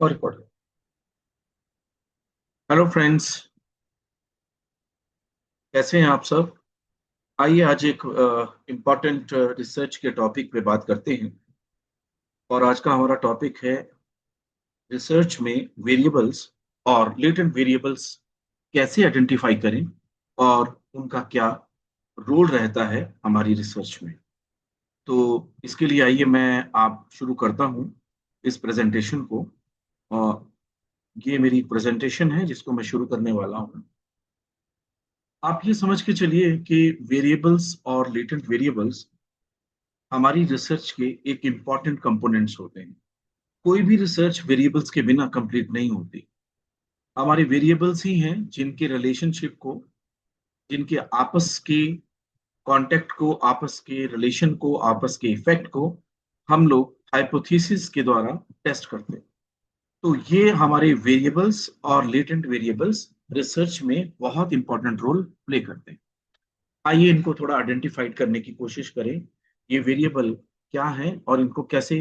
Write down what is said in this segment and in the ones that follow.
और record. Hello friends, कैसे हैं आप सब। आइए आज एक इम्पॉर्टेंट रिसर्च के टॉपिक पे बात करते हैं। और आज का हमारा टॉपिक है रिसर्च में वेरिएबल्स और लेटेंट वेरिएबल्स कैसे आइडेंटिफाई करें और उनका क्या रोल रहता है हमारी रिसर्च में। तो इसके लिए आइए मैं आप शुरू करता हूं इस प्रेजेंटेशन को। और ये मेरी प्रेजेंटेशन है जिसको मैं शुरू करने वाला हूं। आप ये समझ के चलिए कि वेरिएबल्स और लेटेंट वेरिएबल्स हमारी रिसर्च के एक इम्पॉर्टेंट कंपोनेंट्स होते हैं। कोई भी रिसर्च वेरिएबल्स के बिना कंप्लीट नहीं होती। हमारे वेरिएबल्स ही हैं जिनके रिलेशनशिप को, जिनके आपस के कांटेक्ट को, आपस के रिलेशन को, आपस के इफेक्ट को हम लोग हाइपोथेसिस के द्वारा टेस्ट करते हैं। तो ये हमारे वेरिएबल्स और लेटेंट वेरिएबल्स रिसर्च में बहुत इंपॉर्टेंट रोल प्ले करते हैं। आइए इनको थोड़ा आइडेंटिफाइड करने की कोशिश करें। ये वेरिएबल क्या है और इनको कैसे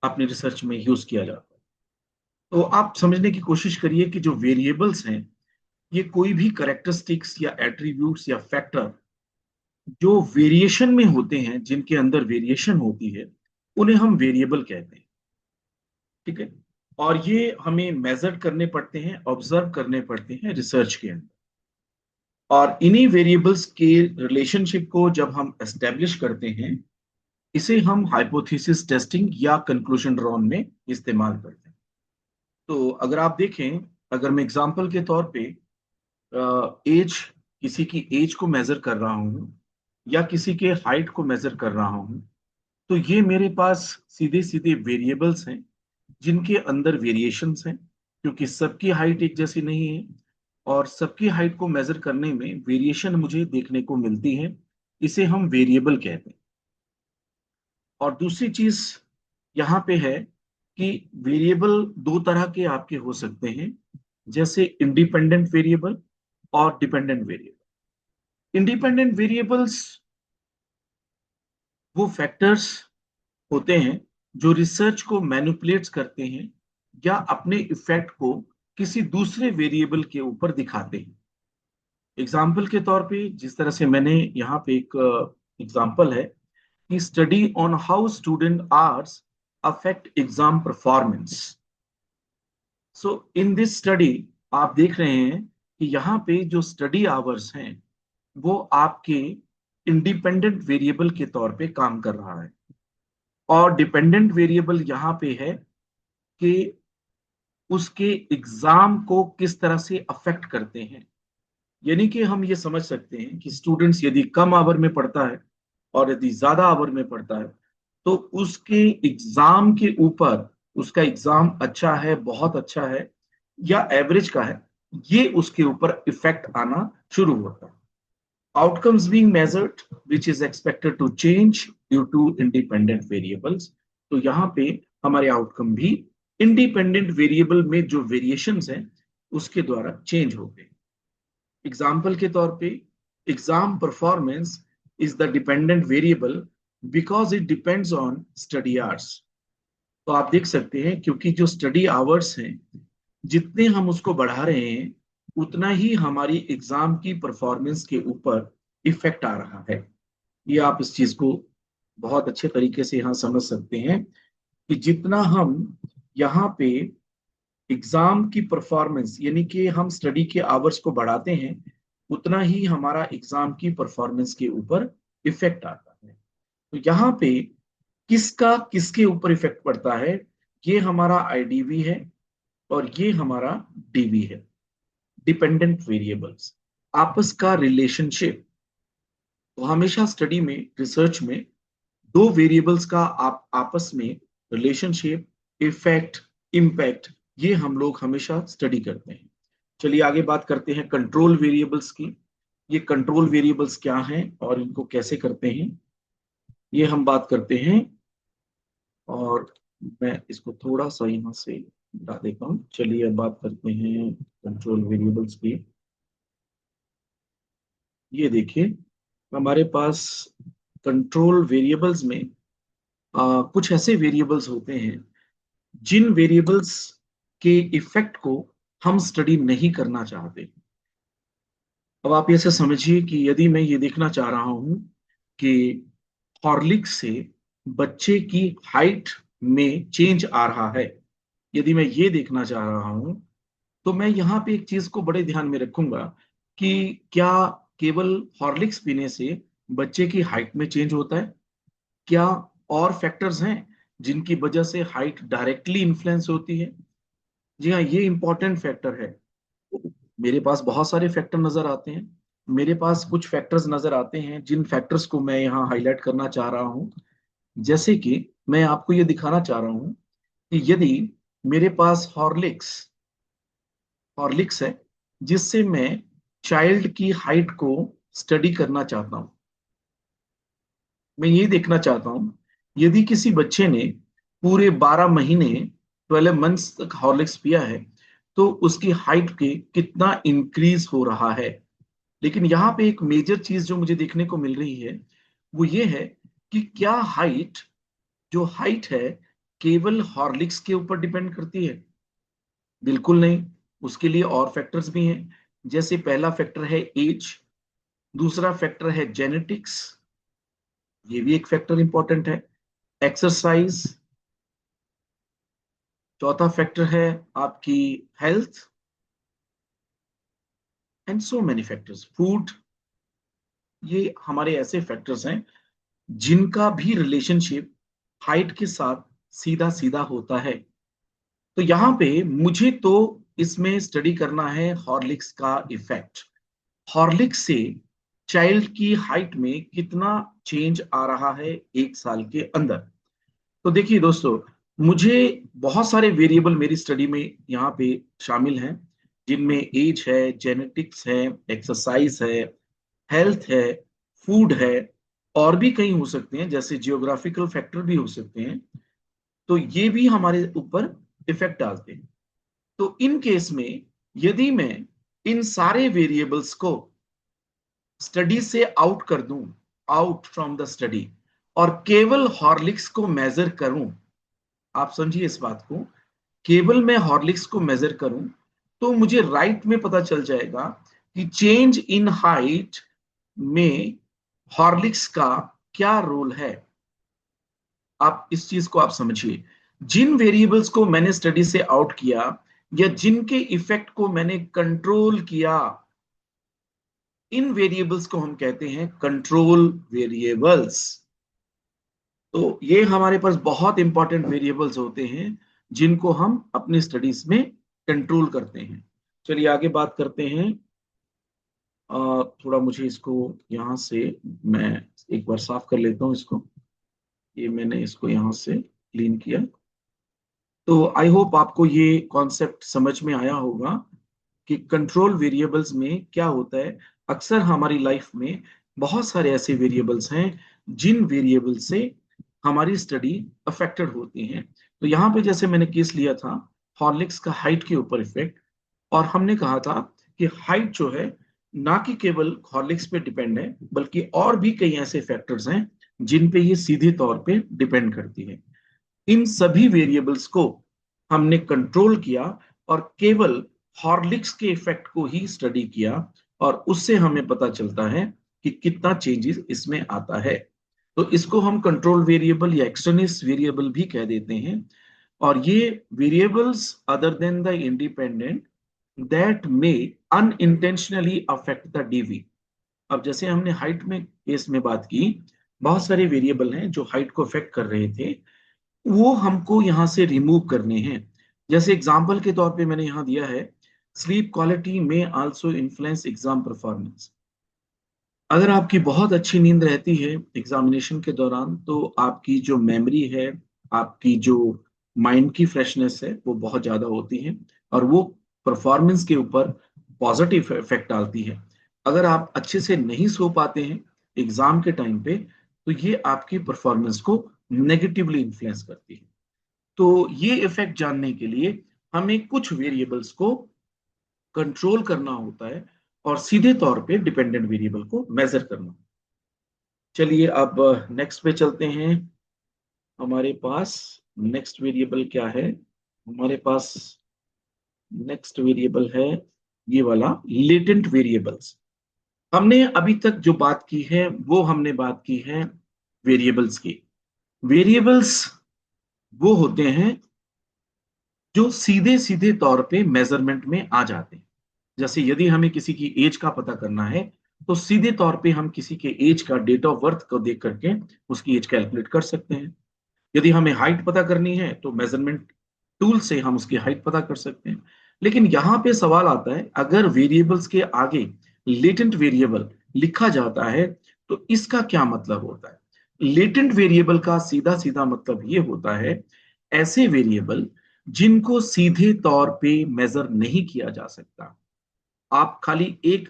अपनी रिसर्च में यूज किया जाता है। तो आप समझने की कोशिश करिए कि जो वेरिएबल्स हैं ये कोई भी करेक्टरिस्टिक्स या एट्रीब्यूट्स या फैक्टर जो वेरिएशन में होते हैं, जिनके अंदर वेरिएशन होती है, उन्हें हम वेरिएबल कहते हैं। ठीक है। और ये हमें मेजर करने पड़ते हैं, ऑब्जर्व करने पड़ते हैं रिसर्च के अंदर। और इन्हीं वेरिएबल्स के रिलेशनशिप को जब हम एस्टेब्लिश करते हैं, इसे हम हाइपोथेसिस टेस्टिंग या कंक्लूजन ड्रॉन में इस्तेमाल करते हैं। तो अगर आप देखें, अगर मैं एग्जांपल के तौर पे एज, किसी की एज को मेजर कर रहा हूं या किसी के हाइट को मेजर कर रहा हूं, तो ये मेरे पास सीधे सीधे वेरिएबल्स हैं जिनके अंदर वेरिएशंस हैं, क्योंकि सबकी हाइट एक जैसी नहीं है। और सबकी हाइट को मेजर करने में वेरिएशन मुझे देखने को मिलती है, इसे हम वेरिएबल कहते हैं। और दूसरी चीज यहाँ पे है कि वेरिएबल दो तरह के आपके हो सकते हैं, जैसे इंडिपेंडेंट वेरिएबल और डिपेंडेंट वेरिएबल। इंडिपेंडेंट वेरिएबल्स वो फैक्टर्स होते हैं जो रिसर्च को मैनिपुलेट्स करते हैं या अपने इफेक्ट को किसी दूसरे वेरिएबल के ऊपर दिखाते हैं। एग्जाम्पल के तौर पे, जिस तरह से मैंने यहाँ पे एक एग्जाम्पल है कि study on how student hours affect exam performance. So in this study आप देख रहे हैं कि यहाँ पे जो स्टडी आवर्स हैं वो आपके इंडिपेंडेंट वेरिएबल के तौर पे काम कर रहा है। और डिपेंडेंट वेरिएबल यहाँ पे है कि उसके एग्जाम को किस तरह से अफेक्ट करते हैं। यानी कि हम ये समझ सकते हैं कि स्टूडेंट्स यदि कम आवर में पढ़ता है और यदि ज्यादा आवर में पढ़ता है, तो उसके एग्जाम के ऊपर, उसका एग्जाम अच्छा है, बहुत अच्छा है या एवरेज का है, ये उसके ऊपर इफेक्ट आना शुरू होता है। Outcomes being measured, which is expected to change due to independent variables। तो यहाँ पे हमारे आउटकम भी इंडिपेंडेंट वेरिएबल में जो वेरिएशंस हैं उसके द्वारा चेंज होते हैं। एग्जाम्पल के तौर पे, exam performance is the dependent variable because it depends on study hours. तो आप देख सकते हैं, क्योंकि जो स्टडी आवर्स हैं जितने हम उसको बढ़ा रहे हैं, उतना ही हमारी एग्जाम की परफॉर्मेंस के ऊपर इफेक्ट आ रहा है। ये आप इस चीज को बहुत अच्छे तरीके से यहाँ समझ सकते हैं कि जितना हम यहाँ पे एग्जाम की परफॉर्मेंस, यानी कि हम स्टडी के आवर्स को बढ़ाते हैं, उतना ही हमारा एग्जाम की परफॉर्मेंस के ऊपर इफेक्ट आता है। तो यहाँ पे किसका किसके ऊपर इफेक्ट पड़ता है, ये हमारा आईडीवी है और ये हमारा डीवी है, डिपेंडेंट वेरिएबल्स, आपस का रिलेशनशिप। तो हमेशा स्टडी में, रिसर्च में दो वेरिएबल्स का आपस में रिलेशनशिप, इफेक्ट, इम्पैक्ट, ये हम लोग हमेशा स्टडी करते हैं। चलिए आगे बात करते हैं कंट्रोल वेरिएबल्स की। ये कंट्रोल वेरिएबल्स क्या हैं और इनको कैसे करते हैं, ये हम बात करते हैं। और मैं इसको थोड़ा सा यहाँ से हटा देता हूँ। चलिए अब बात करते हैं कंट्रोल वेरिएबल्स की। ये देखिए, हमारे पास कंट्रोल वेरिएबल्स में कुछ ऐसे वेरिएबल्स होते हैं जिन वेरिएबल्स के इफेक्ट को हम स्टडी नहीं करना चाहते। अब आप ऐसे समझिए कि यदि मैं ये देखना चाह रहा हूं कि हॉर्लिक्स से बच्चे की हाइट में चेंज आ रहा है, यदि मैं ये देखना चाह रहा हूं, तो मैं यहाँ पे एक चीज को बड़े ध्यान में रखूंगा कि क्या केवल हॉर्लिक्स पीने से बच्चे की हाइट में चेंज होता है, क्या और फैक्टर्स हैं जिनकी वजह से हाइट डायरेक्टली इन्फ्लुएंस होती है। जी हाँ, ये इंपॉर्टेंट फैक्टर है। मेरे पास बहुत सारे फैक्टर नजर आते हैं। मेरे पास कुछ फैक्टर्स नजर आते हैं जिन फैक्टर्स को मैं यहाँ हाईलाइट करना चाह रहा हूँ। जैसे कि मैं आपको ये दिखाना चाह रहा हूँ कि यदि मेरे पास हॉर्लिक्स हॉर्लिक्स है जिससे मैं चाइल्ड की हाइट को स्टडी करना चाहता हूँ, मैं ये देखना चाहता हूँ यदि किसी बच्चे ने पूरे 12 महीने 12 मंथ्स तक हॉर्लिक्स पिया है तो उसकी हाइट के कितना इंक्रीज हो रहा है। लेकिन यहाँ पे एक मेजर चीज जो मुझे देखने को मिल रही है वो ये है कि क्या हाइट है केवल हॉर्लिक्स के ऊपर डिपेंड करती है? बिल्कुल नहीं। उसके लिए और फैक्टर्स भी हैं। जैसे पहला फैक्टर है एज, दूसरा फैक्टर है जेनेटिक्स, ये भी एक फैक्टर इंपॉर्टेंट है, एक्सरसाइज, चौथा फैक्टर है आपकी health, and so many factors, food. ये हमारे ऐसे फैक्टर्स हैं जिनका भी रिलेशनशिप हाइट के साथ सीधा सीधा होता है। तो यहाँ पे मुझे तो इसमें स्टडी करना है हॉर्लिक्स का इफेक्ट। हॉर्लिक्स से चाइल्ड की हाइट में कितना चेंज आ रहा है 1 साल के अंदर। तो देखिए दोस्तों, मुझे बहुत सारे वेरिएबल मेरी स्टडी में यहाँ पे शामिल हैं, जिनमें एज है, जेनेटिक्स है, एक्सरसाइज है, हेल्थ है, फूड है, और भी कई हो सकते हैं, जैसे जियोग्राफिकल फैक्टर भी हो सकते हैं। तो ये भी हमारे ऊपर इफेक्ट डालते हैं। तो इन केस में यदि मैं इन सारे वेरिएबल्स को स्टडी से आउट कर दूं, आउट फ्रॉम द स्टडी, और केवल हॉर्लिक्स को मेजर करूं, आप समझिए इस बात को, केवल मैं हॉर्लिक्स को मेजर करूं तो मुझे राइट में पता चल जाएगा कि चेंज इन हाइट में हॉर्लिक्स का क्या रोल है। आप इस चीज को आप समझिए। जिन वेरिएबल्स को मैंने स्टडी से आउट किया या जिनके इफेक्ट को मैंने कंट्रोल किया, इन वेरिएबल्स को हम कहते हैं कंट्रोल वेरिएबल्स। तो ये हमारे पास बहुत इंपॉर्टेंट वेरिएबल्स होते हैं जिनको हम अपनी स्टडीज में कंट्रोल करते हैं। चलिए आगे बात करते हैं। थोड़ा मुझे इसको यहाँ से मैं एक बार साफ कर लेता हूँ इसको। ये मैंने इसको यहाँ से क्लीन किया। तो आई होप आपको ये कॉन्सेप्ट समझ में आया होगा कि कंट्रोल वेरिएबल्स में क्या होता है। अक्सर हमारी लाइफ में बहुत सारे ऐसे वेरिएबल्स हैं जिन वेरिएबल से हमारी स्टडी अफेक्टेड होती हैं। तो यहाँ पे जैसे मैंने केस लिया था हॉर्लिक्स का हाइट के ऊपर इफेक्ट, और हमने कहा था कि हाइट जो है ना कि केवल हॉर्लिक्स पे डिपेंड है बल्कि और भी कई ऐसे फैक्टर्स हैं जिन पे ये सीधे तौर पे डिपेंड करती है। इन सभी वेरिएबल्स को हमने कंट्रोल किया और केवल हॉर्लिक्स के इफेक्ट को ही स्टडी किया, और उससे हमें पता चलता है कि कितना चेंजेस इसमें आता है। तो इसको हम कंट्रोल वेरिएबल या एक्सटर्नस वेरिएबल भी कह देते हैं। और ये variables other than the independent that may unintentionally affect the DV. अब जैसे हमने हाइट में केस में बात की, बहुत सारे वेरिएबल हैं जो हाइट को अफेक्ट कर रहे थे, वो हमको यहां से रिमूव करने हैं। जैसे एग्जांपल के तौर पे मैंने यहां दिया है स्लीप क्वालिटी में आल्सो इन्फ्लुएंस एग्जाम परफॉर्मेंस। अगर आपकी बहुत अच्छी नींद रहती है एग्जामिनेशन के दौरान तो आपकी जो मेमोरी है, आपकी जो माइंड की फ्रेशनेस है वो बहुत ज्यादा होती है, और वो परफॉर्मेंस के ऊपर पॉजिटिव इफेक्ट डालती है। अगर आप अच्छे से नहीं सो पाते हैं एग्जाम के टाइम पे तो ये आपकी परफॉर्मेंस को नेगेटिवली इन्फ्लुएंस करती है। तो ये इफेक्ट जानने के लिए हमें कुछ वेरिएबल्स को कंट्रोल करना होता है और सीधे तौर पे डिपेंडेंट वेरिएबल को मेजर करना। चलिए अब नेक्स्ट पे चलते हैं। हमारे पास नेक्स्ट वेरिएबल क्या है? हमारे पास नेक्स्ट वेरिएबल है ये वाला लेटेंट वेरिएबल्स। हमने अभी तक जो बात की है वो हमने बात की है वेरिएबल्स की। वेरिएबल्स वो होते हैं जो सीधे सीधे तौर पे मेजरमेंट में आ जाते हैं। जैसे यदि हमें किसी की एज का पता करना है तो सीधे तौर पे हम किसी के एज का डेट ऑफ बर्थ को देख करके उसकी एज कैलकुलेट कर सकते हैं। यदि हमें हाइट पता करनी है तो मेजरमेंट टूल से हम उसकी हाइट पता कर सकते हैं। लेकिन यहाँ पे सवाल आता है, अगर वेरिएबल्स के आगे लेटेंट वेरिएबल लिखा जाता है तो इसका क्या मतलब होता है? लेटेंट वेरिएबल का सीधा सीधा मतलब ये होता है ऐसे वेरिएबल जिनको सीधे तौर पे मेजर नहीं किया जा सकता। आप खाली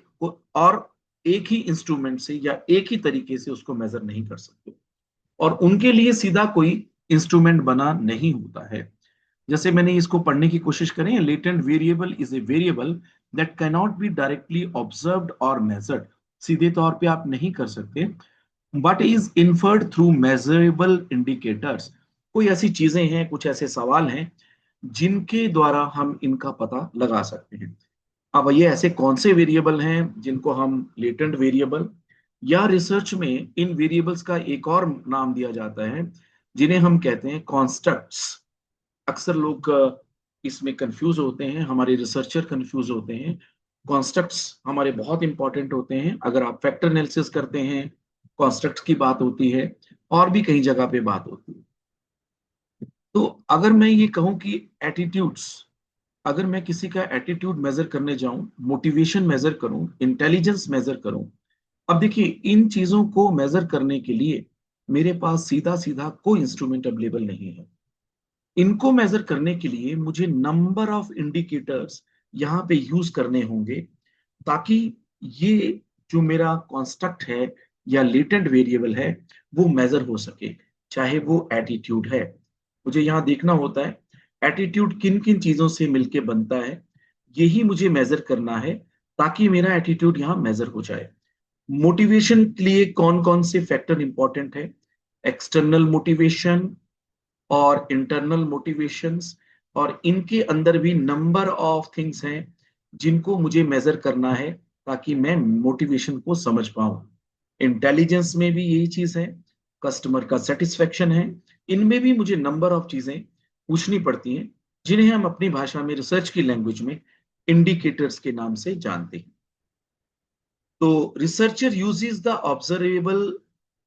और एक ही इंस्ट्रूमेंट से या एक ही तरीके से उसको मेजर नहीं कर सकते, और उनके लिए सीधा कोई इंस्ट्रूमेंट बना नहीं होता है। जैसे मैंने इसको पढ़ने की कोशिश करें, latent variable is a variable that cannot be directly observed और मेजर्ड। सीधे तौर पे आप नहीं कर सकते, but is inferred through measurable indicators. कोई ऐसी चीजें हैं, कुछ ऐसे सवाल हैं जिनके द्वारा हम इनका पता लगा सकते हैं। अब ये ऐसे कौन से वेरिएबल हैं जिनको हम लेटेंट वेरिएबल, या रिसर्च में इन वेरिएबल्स का एक और नाम दिया जाता है जिन्हें हम कहते हैं कॉन्स्ट्रक्ट्स। अक्सर लोग इसमें कंफ्यूज होते हैं, हमारे रिसर्चर कंफ्यूज होते हैं। कॉन्स्ट्रक्ट्स हमारे बहुत इंपॉर्टेंट होते हैं। अगर आप फैक्टर एनालिसिस करते हैं, कॉन्स्ट्रक्ट्स की बात होती है, और भी कई जगह पे बात होती है। तो अगर मैं ये कहूं कि एटीट्यूड्स, अगर मैं किसी का एटीट्यूड मेजर करने जाऊं, मोटिवेशन मेजर करूं, इंटेलिजेंस मेजर करूं, अब देखिए इन चीजों को मेजर करने के लिए मेरे पास सीधा सीधा कोई इंस्ट्रूमेंट अवेलेबल नहीं है। इनको मेजर करने के लिए मुझे नंबर ऑफ इंडिकेटर्स यहाँ पे यूज करने होंगे, ताकि ये जो मेरा कॉन्स्ट्रक्ट है या लेटेंट वेरिएबल है वो मेजर हो सके। चाहे वो एटीट्यूड है, मुझे यहाँ देखना होता है एटीट्यूड किन किन चीजों से मिलके बनता है, यही मुझे मेजर करना है ताकि मेरा एटीट्यूड यहाँ मेजर हो जाए। मोटिवेशन के लिए कौन कौन से फैक्टर इंपॉर्टेंट है? एक्सटर्नल मोटिवेशन और इंटरनल मोटिवेशंस, और इनके अंदर भी नंबर ऑफ थिंग्स हैं जिनको मुझे मेजर करना है ताकि मैं मोटिवेशन को समझ पाऊं। इंटेलिजेंस में भी यही चीज है, कस्टमर का सेटिस्फेक्शन है, इनमें भी मुझे नंबर ऑफ चीजें पूछनी पड़ती हैं जिन्हें हम अपनी भाषा में, रिसर्च की लैंग्वेज में इंडिकेटर्स के नाम से जानते हैं। तो researcher uses the observable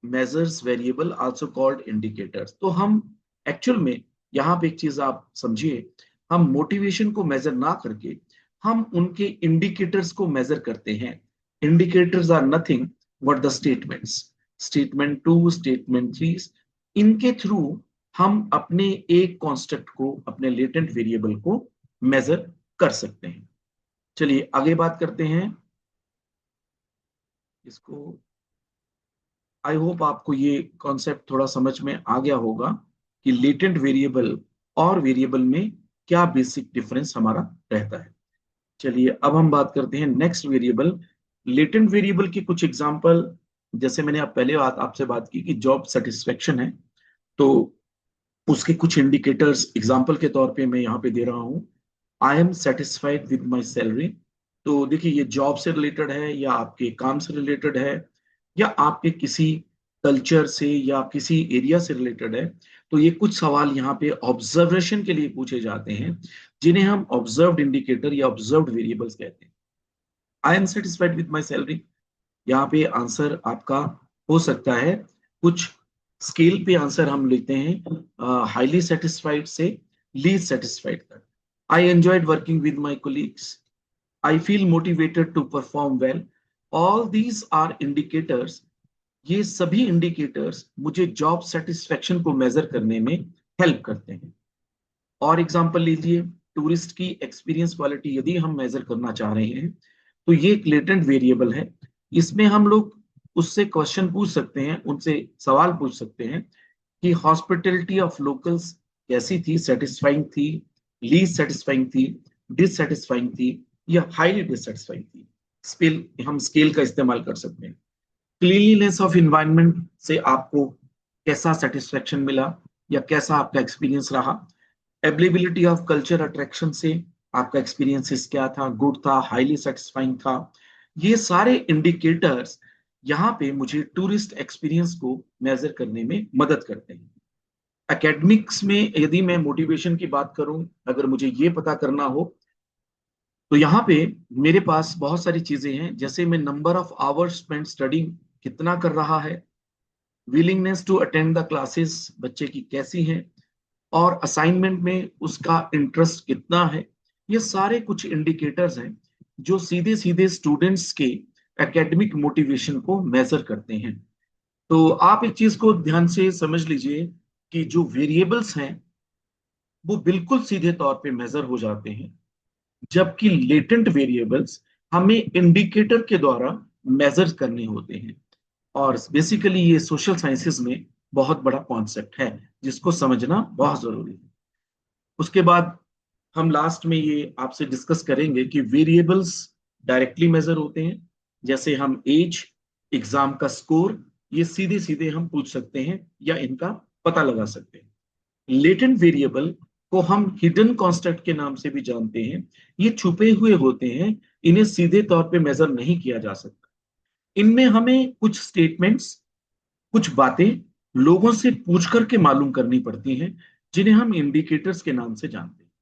measures variable also called indicators. तो हम एक्चुअल में यहाँ पे एक चीज आप समझिए, हम मोटिवेशन को मेजर ना करके हम उनके इंडिकेटर्स को मेजर करते हैं। Indicators are nothing but the statements, statement 2, statement 3, इनके थ्रू हम अपने एक कॉन्स्ट्रक्ट को, अपने लेटेंट वेरिएबल को मेजर कर सकते हैं। चलिए आगे बात करते हैं इसको। आई होप आपको ये कॉन्सेप्ट थोड़ा समझ में आ गया होगा कि लेटेंट वेरिएबल और वेरिएबल में क्या बेसिक डिफरेंस हमारा रहता है। चलिए अब हम बात करते हैं नेक्स्ट वेरिएबल। लेटेंट वेरिएबल की कुछ एग्जांपल, जैसे मैंने आप पहले आपसे बात की कि जॉब सेटिस्फेक्शन है, तो उसके कुछ इंडिकेटर्स एग्जांपल के तौर पे मैं यहाँ पे दे रहा हूँ। I am satisfied with my salary. तो देखिए ये जॉब से रिलेटेड है, या आपके काम से रिलेटेड है, या आपके किसी कल्चर से या किसी एरिया से रिलेटेड है। तो ये कुछ सवाल यहाँ पे ऑब्जर्वेशन के लिए पूछे जाते हैं जिन्हें हम ऑब्जर्व्ड इंडिकेटर या ऑब्जर्व्ड वेरिएबल्स कहते हैं। I am satisfied with my salary, यहाँ पे आंसर आपका हो सकता है कुछ स्केल पे आंसर हम लेते हैं हाईली सेटिस्फाइड से लीस्ट सेटिस्फाइड तक। I enjoyed working with my colleagues, I feel motivated to perform well. All these are indicators. ये सभी इंडिकेटर्स मुझे जॉब सेटिस्फेक्शन को मेजर करने में हेल्प करते हैं। और एग्जांपल लीजिए, टूरिस्ट की एक्सपीरियंस क्वालिटी यदि हम मेजर करना चाह रहे हैं तो ये एक लेटेंट वेरिएबल है। इसमें हम लोग उससे क्वेश्चन पूछ सकते हैं, उनसे सवाल पूछ सकते हैं कि हॉस्पिटलिटी ऑफ लोकल्स कैसी थी, सेटिस्फाइंग थी, लीस्ट सेटिस्फाइंग थी, डिससेटिस्फाइंग थी, या हाईली डिससेटिस्फाइंग थी। स्केल, हम स्केल का इस्तेमाल कर सकते हैं। क्लीनलीनेस ऑफ इन्वायरमेंट से आपको कैसा सेटिस्फेक्शन मिला या कैसा आपका एक्सपीरियंस रहा। अवेलेबिलिटी ऑफ कल्चर अट्रैक्शन से आपका एक्सपीरियंसेस क्या था, गुड था, हाईली सेटिस्फाइंग था। ये सारे इंडिकेटर्स यहाँ पे मुझे टूरिस्ट एक्सपीरियंस को मेजर करने में मदद करते हैं। एकेडमिक्स में यदि मैं मोटिवेशन की बात करूं, अगर मुझे ये पता करना हो, तो यहाँ पे मेरे पास बहुत सारी चीजें हैं, जैसे मैं number of hours spend studying कितना कर रहा है, willingness to attend the classes बच्चे की कैसी है, और असाइनमेंट में उसका इंटरेस्ट कितना है। ये सारे कुछ इंडिकेटर्स हैं जो सीधे सीधे स्टूडेंट्स के एकेडमिक मोटिवेशन को मेजर करते हैं। तो आप एक चीज को ध्यान से समझ लीजिए कि जो वेरिएबल्स हैं वो बिल्कुल सीधे तौर पे मेजर हो जाते हैं, जबकि लेटेंट वेरिएबल्स हमें इंडिकेटर के द्वारा मेजर करने होते हैं। और बेसिकली ये सोशल साइंसेज में बहुत बड़ा कॉन्सेप्ट है जिसको समझना बहुत जरूरी है। उसके बाद हम लास्ट में ये आपसे डिस्कस करेंगे कि वेरिएबल्स डायरेक्टली मेजर होते हैं, जैसे हम एज, एग्जाम का स्कोर, ये सीधे सीधे हम पूछ सकते हैं या इनका पता लगा सकते हैं। लेटेंट वेरिएबल को हम हिडन कांस्टेंट के नाम से भी जानते हैं। ये छुपे हुए होते हैं, इन्हें सीधे तौर पे मेजर नहीं किया जा सकता। इनमें हमें कुछ स्टेटमेंट्स, कुछ बातें लोगों से पूछ करके मालूम करनी पड़ती हैं, जिन्हें हम इंडिकेटर्स के नाम से जानते हैं।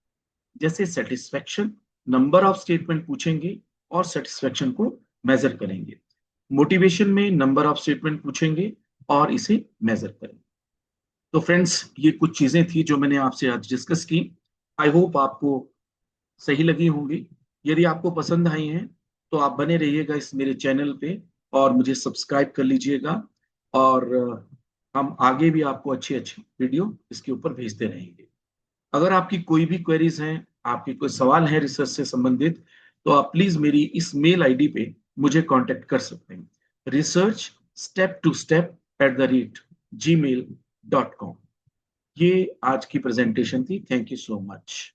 जैसे सेटिस्फेक्शन, नंबर ऑफ स्टेटमेंट पूछेंगे और सेटिस्फेक्शन को मेजर करेंगे। मोटिवेशन में नंबर ऑफ स्टेटमेंट पूछेंगे और इसे मेजर करेंगे। तो फ्रेंड्स, ये कुछ चीजें थी जो मैंने आपसे आज डिस्कस की। आई होप आपको सही लगी होंगी। यदि आपको पसंद आई हैं तो आप बने रहिएगा इस मेरे चैनल पे और मुझे सब्सक्राइब कर लीजिएगा। और हम आगे भी आपको अच्छी अच्छी वीडियो इसके ऊपर भेजते रहेंगे। अगर आपकी कोई भी क्वेरीज हैं, आपकी कोई सवाल है रिसर्च से संबंधित, तो आप प्लीज मेरी इस मेल आईडी पे मुझे कांटेक्ट कर सकते हैं, researchstep2step@gmail.com। ये आज की प्रेजेंटेशन थी। Thank you so much.